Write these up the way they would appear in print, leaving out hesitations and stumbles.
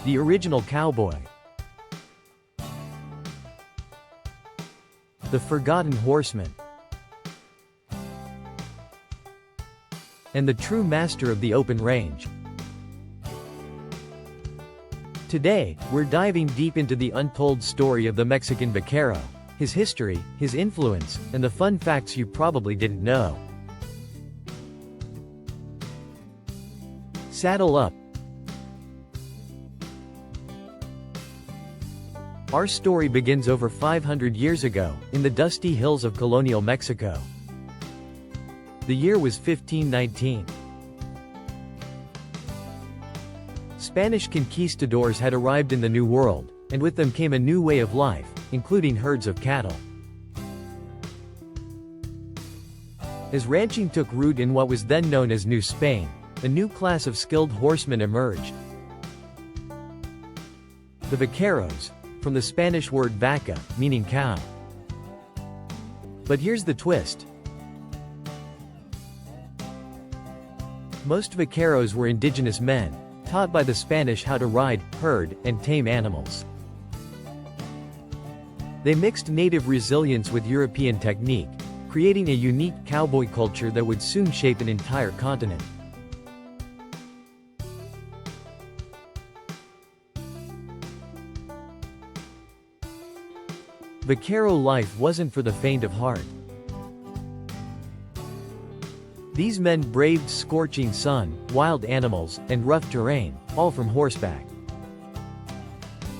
The original cowboy. The forgotten horseman. And the true master of the open range. Today, we're diving deep into the untold story of the Mexican vaquero, his history, his influence, and the fun facts you probably didn't know. Saddle up. Our story begins over 500 years ago, in the dusty hills of colonial Mexico. The year was 1519. Spanish conquistadors had arrived in the New World, and with them came a new way of life, including herds of cattle. As ranching took root in what was then known as New Spain, a new class of skilled horsemen emerged. The vaqueros, from the Spanish word vaca, meaning cow. But here's the twist. Most vaqueros were indigenous men, taught by the Spanish how to ride, herd, and tame animals. They mixed native resilience with European technique, creating a unique cowboy culture that would soon shape an entire continent. Vaquero life wasn't for the faint of heart. These men braved scorching sun, wild animals, and rough terrain, all from horseback.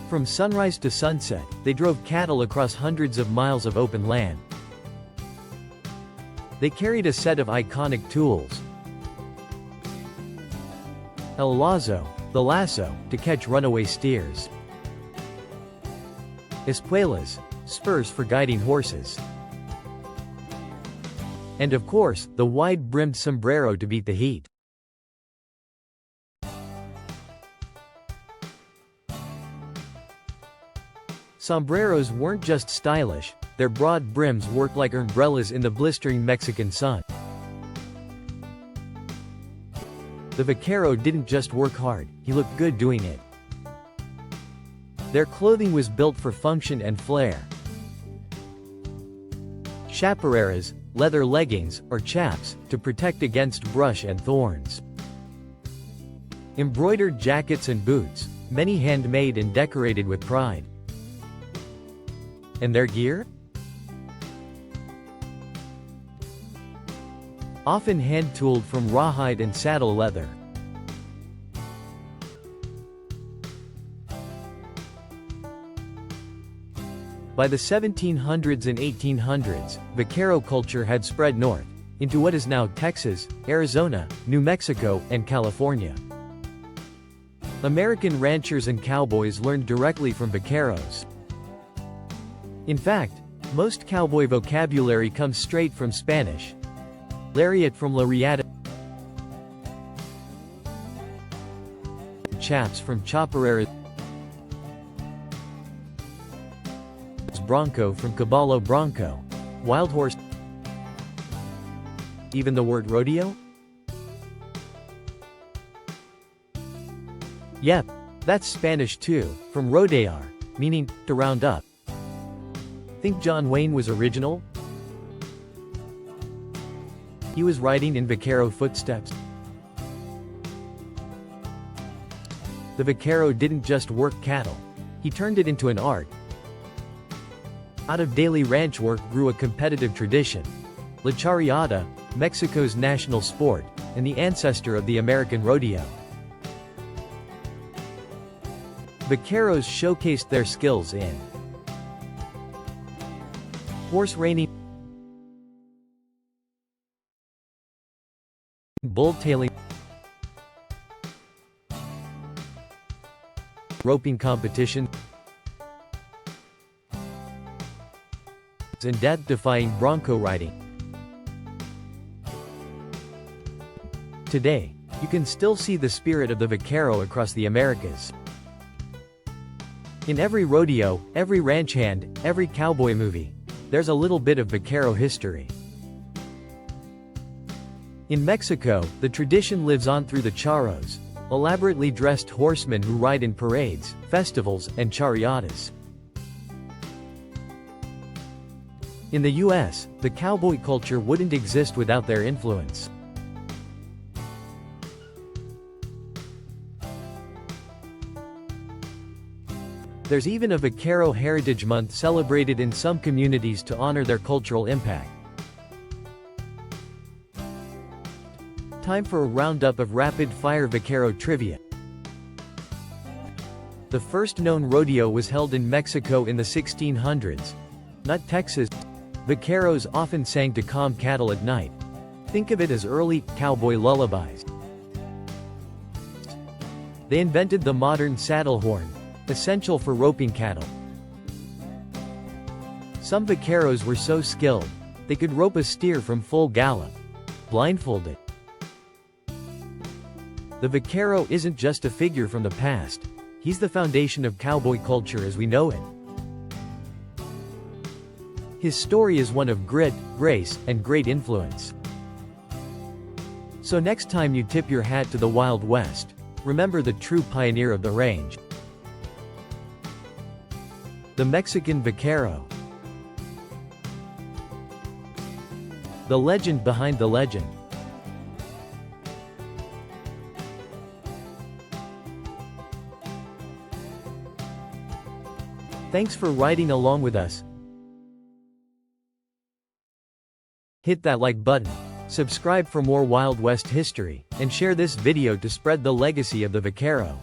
From sunrise to sunset, they drove cattle across hundreds of miles of open land. They carried a set of iconic tools. El lazo, the lasso, to catch runaway steers. Espuelas, spurs for guiding horses. And of course, the wide-brimmed sombrero to beat the heat. Sombreros weren't just stylish, their broad brims worked like umbrellas in the blistering Mexican sun. The vaquero didn't just work hard, he looked good doing it. Their clothing was built for function and flair. Charreadas, leather leggings, or chaps, to protect against brush and thorns. Embroidered jackets and boots, many handmade and decorated with pride. And their gear? Often hand-tooled from rawhide and saddle leather. By the 1700s and 1800s, vaquero culture had spread north, into what is now Texas, Arizona, New Mexico, and California. American ranchers and cowboys learned directly from vaqueros. In fact, most cowboy vocabulary comes straight from Spanish. Lariat from lariata, chaps from charreadas, bronco from caballo bronco, wild horse. Even the word rodeo? Yep, that's Spanish too, from rodear, meaning to round up. Think John Wayne was original? He was riding in vaquero footsteps. The vaquero didn't just work cattle, he turned it into an art. Out of daily ranch work grew a competitive tradition. La charreada, Mexico's national sport, and the ancestor of the American rodeo. Vaqueros showcased their skills in horse reining, bull-tailing, roping competition, and death-defying bronco riding. Today, you can still see the spirit of the vaquero across the Americas. In every rodeo, every ranch hand, every cowboy movie, there's a little bit of vaquero history. In Mexico, the tradition lives on through the charros, elaborately dressed horsemen who ride in parades, festivals, and charreadas. In the US, the cowboy culture wouldn't exist without their influence. There's even a Vaquero Heritage Month celebrated in some communities to honor their cultural impact. Time for a roundup of rapid-fire Vaquero trivia. The first known rodeo was held in Mexico in the 1600s, not Texas. Vaqueros often sang to calm cattle at night. Think of it as early cowboy lullabies. They invented the modern saddle horn, essential for roping cattle. Some vaqueros were so skilled, they could rope a steer from full gallop, blindfolded. The vaquero isn't just a figure from the past, he's the foundation of cowboy culture as we know it. His story is one of grit, grace, and great influence. So next time you tip your hat to the Wild West, remember the true pioneer of the range. The Mexican Vaquero. The legend behind the legend. Thanks for riding along with us. Hit that like button, subscribe for more Wild West history, and share this video to spread the legacy of the Vaquero.